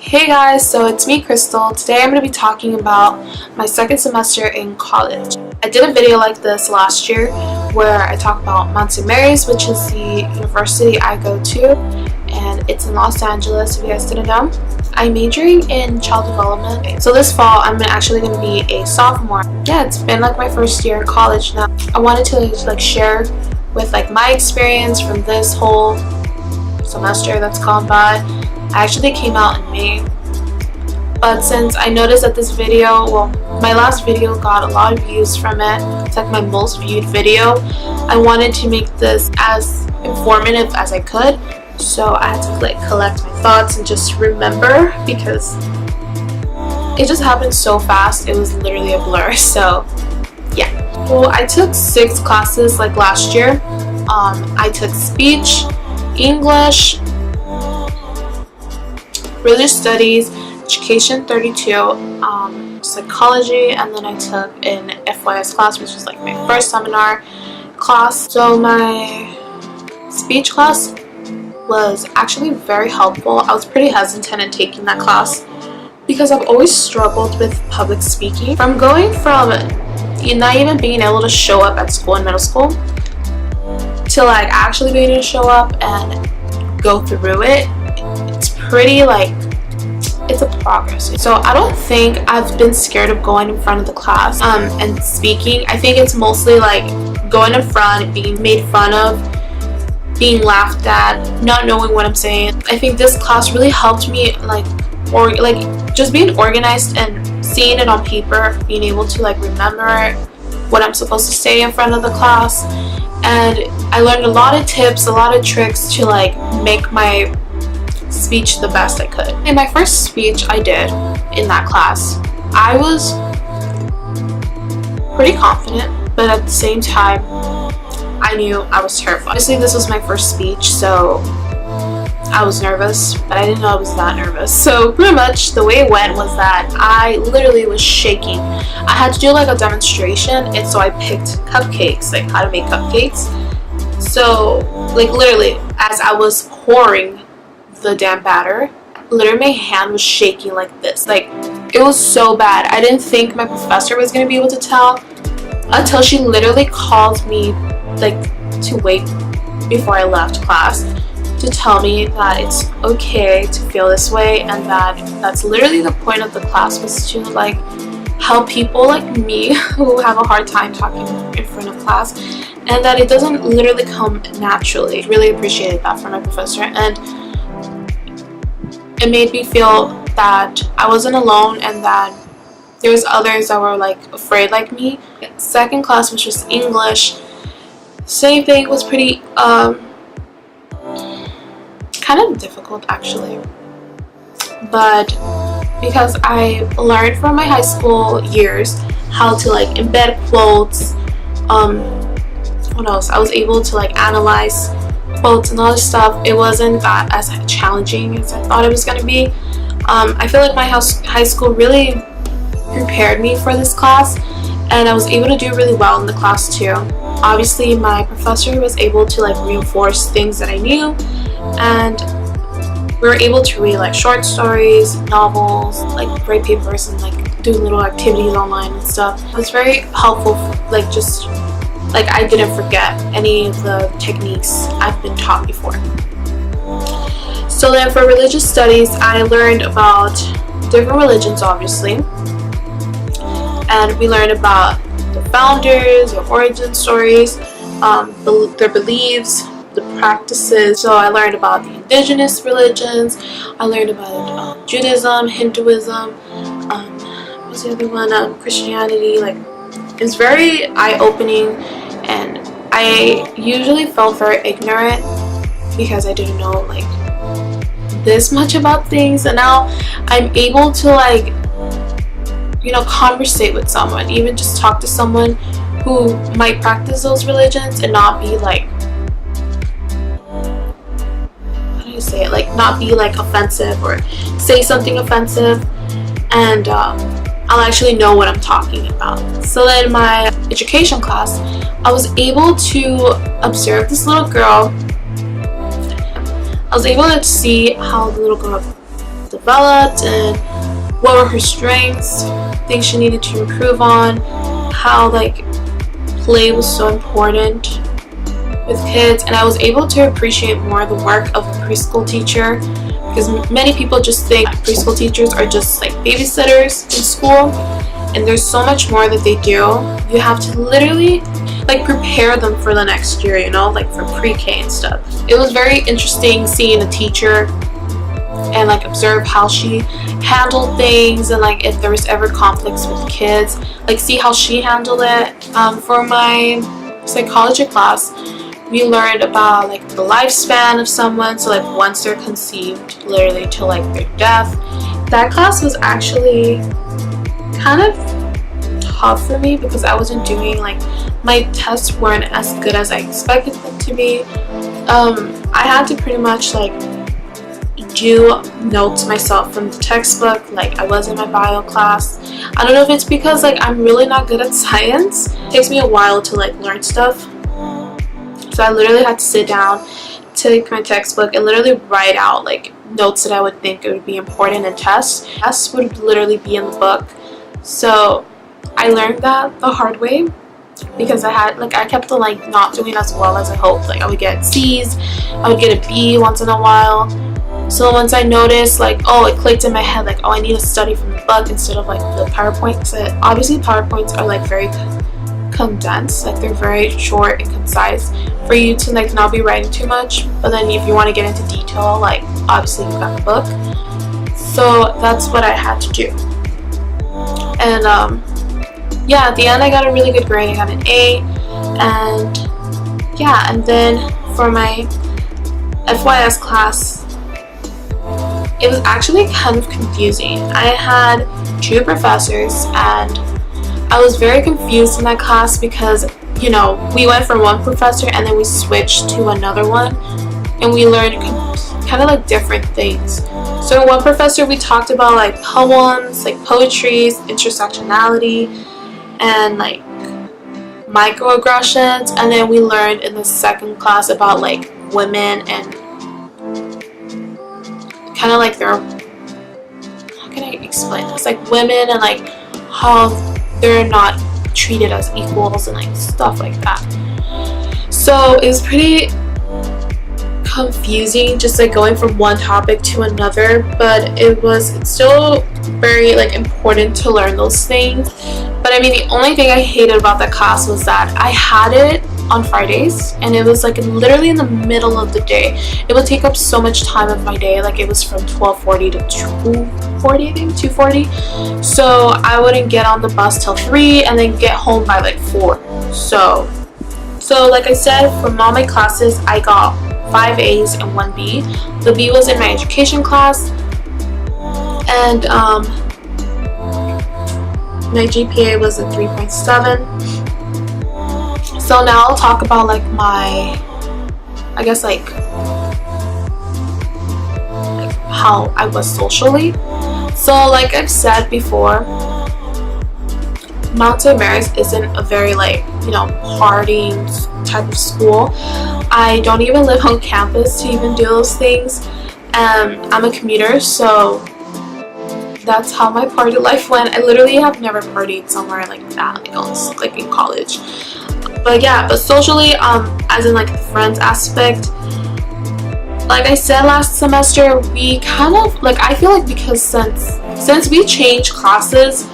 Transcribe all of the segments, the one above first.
Hey guys, so it's me, Crystal. Today I'm going to be talking about my second semester in college. I did a video like this last year where I talk about Mount St. Mary's, which is the university I go to, and it's in Los Angeles if you guys didn't know. I'm majoring in child development, so this fall I'm actually going to be a sophomore. Yeah, it's been like my first year in college now. I wanted to share with my experience from this whole semester that's gone by. I actually came out in May, but since I noticed that this video, my last video got a lot of views from it, it's like my most viewed video, I wanted to make this as informative as I could, so I had to collect my thoughts and just remember, because it just happened so fast. It was literally a blur. So yeah, well, I took 6 classes last year. I took speech, English, religious studies, education 32, psychology, and then I took an FYS class, which was my first seminar class. So my speech class was actually very helpful. I was pretty hesitant in taking that class because I've always struggled with public speaking. From going from not even being able to show up at school in middle school to actually being able to show up and go through it, it's pretty it's a progress. So I don't think I've been scared of going in front of the class and speaking. I think it's mostly going in front, being made fun of, being laughed at, not knowing what I'm saying. I think this class really helped me just being organized and seeing it on paper, being able to remember what I'm supposed to say in front of the class. And I learned a lot of tips, a lot of tricks to make my speech the best I could. In my first speech I did in that class, I was pretty confident, but at the same time I knew I was terrified. Obviously this was my first speech, so I was nervous, but I didn't know I was that nervous. So pretty much the way it went was that I literally was shaking. I had to do a demonstration, and so I picked cupcakes, how to make cupcakes. So literally as I was pouring the damn batter, literally my hand was shaking like this. It was so bad. I didn't think my professor was going to be able to tell until she literally called me to wait before I left class to tell me that it's okay to feel this way, and that's literally the point of the class, was to help people like me who have a hard time talking in front of class, and that it doesn't literally come naturally. I really appreciated that from my professor, and it made me feel that I wasn't alone and that there was others that were afraid like me. Second class, which was English, same thing, was pretty kind of difficult actually, but because I learned from my high school years how to embed quotes, what else, I was able to analyze quotes and all this stuff. It wasn't that as challenging as I thought it was going to be. I feel my high school really prepared me for this class, and I was able to do really well in the class too. Obviously my professor was able to reinforce things that I knew, and we were able to read short stories, novels, write papers, and do little activities online and stuff. It was very helpful, just I didn't forget any of the techniques I've been taught before. So then for religious studies, I learned about different religions, obviously, and we learned about the founders, their origin stories, their beliefs, the practices. So I learned about the indigenous religions, I learned about Judaism, Hinduism, what was the other one, Christianity. It's very eye-opening, and I usually felt very ignorant because I didn't know this much about things, and now I'm able to conversate with someone, even just talk to someone who might practice those religions and not be how do you say it, not be offensive or say something offensive, and I'll actually know what I'm talking about. So then my education class, I was able to observe this little girl. I was able to see how the little girl developed and what were her strengths, things she needed to improve on, how like play was so important with kids. And I was able to appreciate more the work of a preschool teacher, because many people just think preschool teachers are just like babysitters in school, and there's so much more that they do. You have to literally like prepare them for the next year, you know, like for pre-K and stuff. It was very interesting seeing a teacher and like observe how she handled things, and like if there was ever conflicts with kids, like see how she handled it. For my psychology class, we learned about like the lifespan of someone, so like once they're conceived literally to like their death. That class was actually kind of tough for me because I wasn't doing, like, my tests weren't as good as I expected them to be. I had to pretty much like do notes myself from the textbook, like I was in my bio class. I don't know if it's because like I'm really not good at science. It takes me a while to like learn stuff, so I literally had to sit down, take my textbook, and literally write out like notes that I would think it would be important in tests. Tests would literally be in the book. So I learned that the hard way, because I kept on like not doing as well as I hoped. Like I would get C's, I would get a B once in a while. So once I noticed, like, oh, it clicked in my head, like, oh, I need to study from the book instead of like the PowerPoint. So obviously PowerPoints are like very condensed, like they're very short and concise for you to like not be writing too much. But then if you want to get into detail, like obviously you've got the book. So that's what I had to do. And yeah, at the end I got a really good grade. I got an A. And yeah, and then for my FYS class, it was actually kind of confusing. I had 2 professors, and I was very confused in that class because, you know, we went from one professor and then we switched to another one, and we learned kind of like different things. So one professor, we talked about like poems, like poetry, intersectionality, and like microaggressions. And then we learned in the second class about like women and kind of like their, how can I explain this, like women and like how they're not treated as equals and like stuff like that. So it was pretty confusing, just like going from one topic to another, but it's still very like important to learn those things. But I mean, the only thing I hated about that class was that I had it on Fridays, and it was like literally in the middle of the day. It would take up so much time of my day. Like it was from 12:40 to 2:40, I think 2:40. So I wouldn't get on the bus till 3 and then get home by like 4. So like I said, from all my classes I got 5 A's and 1 B. The B was in my education class, and my GPA was a 3.7. So now I'll talk about like my, I guess like how I was socially. So like I've said before, Mount St. Mary's isn't a very like, you know, partying type of school. I don't even live on campus to even do those things. I'm a commuter, so that's how my party life went. I literally have never partied somewhere like that, like in college. But yeah, but socially, as in like the friends aspect, like I said last semester, we kind of like, I feel like because since we changed classes,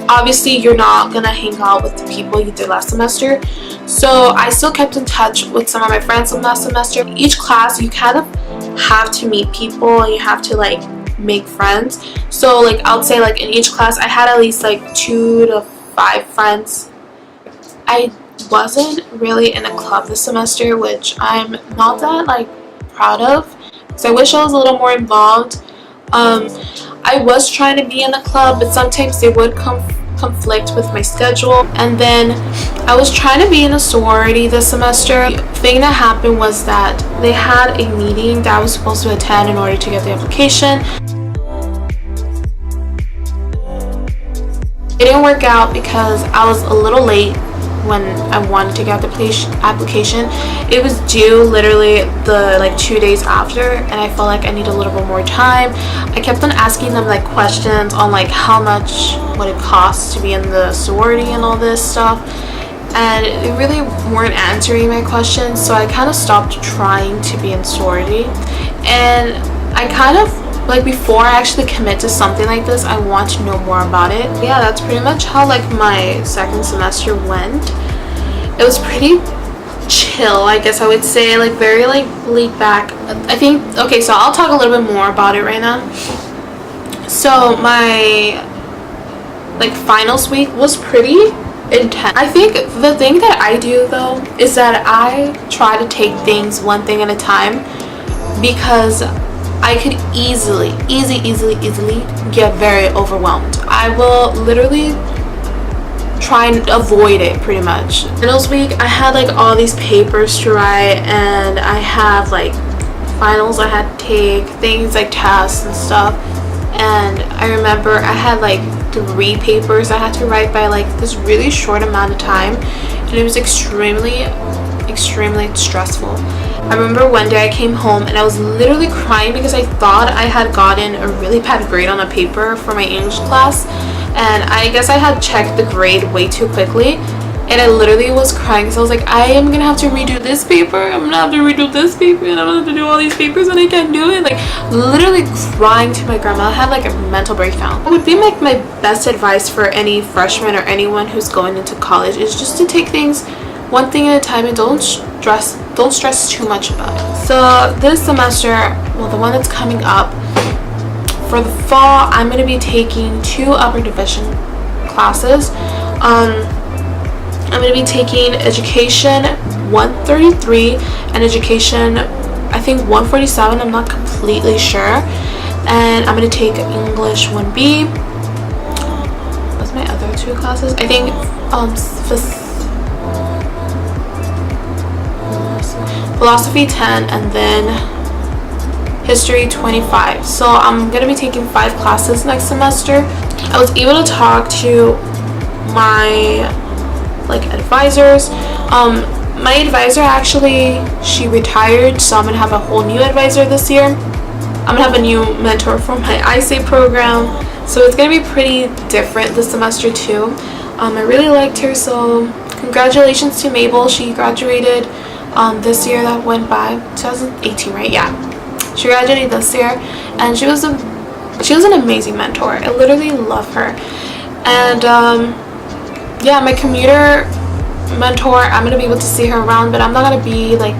obviously you're not gonna hang out with the people you did last semester. So I still kept in touch with some of my friends from last semester. Each class you kind of have to meet people and you have to like make friends. So like I would say like in each class I had at least like 2 to 5 friends. I wasn't really in a club this semester, which I'm not that like proud of, because I wish I was a little more involved. I was trying to be in a club, but sometimes they would conflict with my schedule. And then I was trying to be in a sorority this semester. The thing that happened was that they had a meeting that I was supposed to attend in order to get the application. It didn't work out because I was a little late when I wanted to get the application. It was due literally the like 2 days after, and I felt like I needed a little bit more time. I kept on asking them like questions on like how much would it cost to be in the sorority and all this stuff, and they really weren't answering my questions, so I kind of stopped trying to be in sorority. And I kind of like, before I actually commit to something like this, I want to know more about it. Yeah, that's pretty much how like my second semester went. It was pretty chill, I guess I would say, like very like laid back. I think, okay, so I'll talk a little bit more about it right now. So my like finals week was pretty intense. I think the thing that I do though is that I try to take things one thing at a time, because I could easily get very overwhelmed. I will literally try and avoid it pretty much. Finals week, I had like all these papers to write, and I have like finals I had to take, things like tests and stuff. And I remember I had like 3 papers I had to write by like this really short amount of time, and it was extremely stressful. I remember one day I came home and I was literally crying because I thought I had gotten a really bad grade on a paper for my English class, and I guess I had checked the grade way too quickly, and I literally was crying because I was like, I am gonna have to redo this paper, I'm gonna have to redo this paper, and I'm gonna have to do all these papers, and I can't do it. Like literally crying to my grandma. I had like a mental breakdown. It would be like my best advice for any freshman or anyone who's going into college is just to take things one thing at a time, and don't stress too much about it. So this semester, well, the one that's coming up for the fall, I'm going to be taking 2 upper division classes. I'm going to be taking education 133 and education, I think 147, I'm not completely sure. And I'm going to take English 1B. What's my other 2 classes? I think philosophy 10, and then history 25. So I'm gonna be taking 5 classes next semester. I was able to talk to my like advisors. My advisor, actually, she retired, so I'm gonna have a whole new advisor this year. I'm gonna have a new mentor for my ISA program, so it's gonna be pretty different this semester too. I really liked her, so congratulations to Mabel. She graduated this year that went by, 2018, right? Yeah, she graduated this year, and she was an amazing mentor. I literally love her. And yeah, my commuter mentor, I'm gonna be able to see her around, but I'm not gonna be like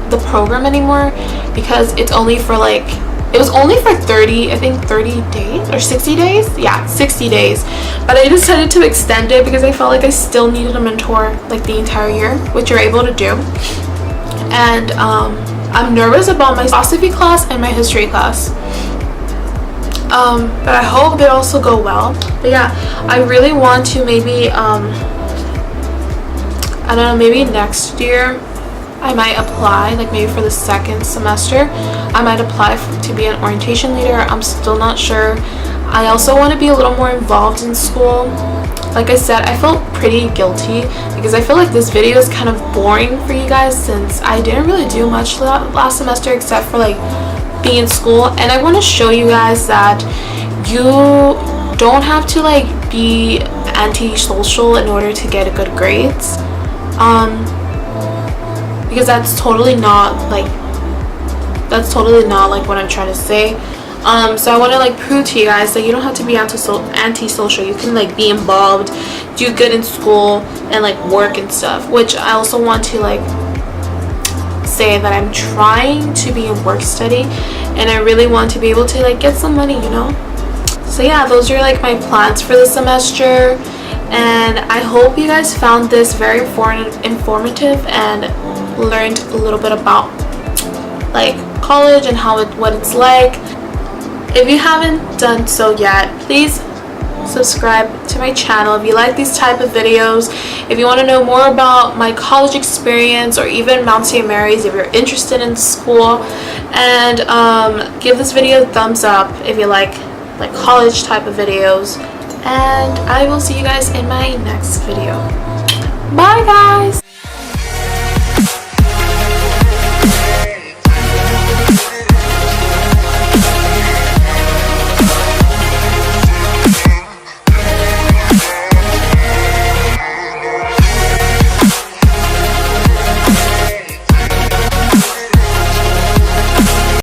the program anymore, because it's only for like, it was only for 30 days or 60 days. Yeah, 60 days, but I decided to extend it because I felt like I still needed a mentor like the entire year, which you're able to do. And I'm nervous about my philosophy class and my history class, but I hope they also go well. But yeah, I really want to maybe I don't know, maybe next year I might apply, like maybe for the second semester I might apply to be an orientation leader. I'm still not sure. I also want to be a little more involved in school. Like I said, I felt pretty guilty because I feel like this video is kind of boring for you guys, since I didn't really do much last semester except for like being in school. And I want to show you guys that you don't have to like be antisocial in order to get good grades, because that's totally not like what I'm trying to say. So I want to like prove to you guys that you don't have to be antisocial. You can like be involved, do good in school, and like work and stuff, which I also want to like say that I'm trying to be in work study, and I really want to be able to like get some money, you know. So yeah, those are like my plans for the semester, and I hope you guys found this very informative and learned a little bit about like college and what it's like. If you haven't done so yet, please subscribe to my channel if you like these type of videos. If you want to know more about my college experience, or even Mount St. Mary's if you're interested in school, and give this video a thumbs up if you like college type of videos, and I will see you guys in my next video. Bye guys!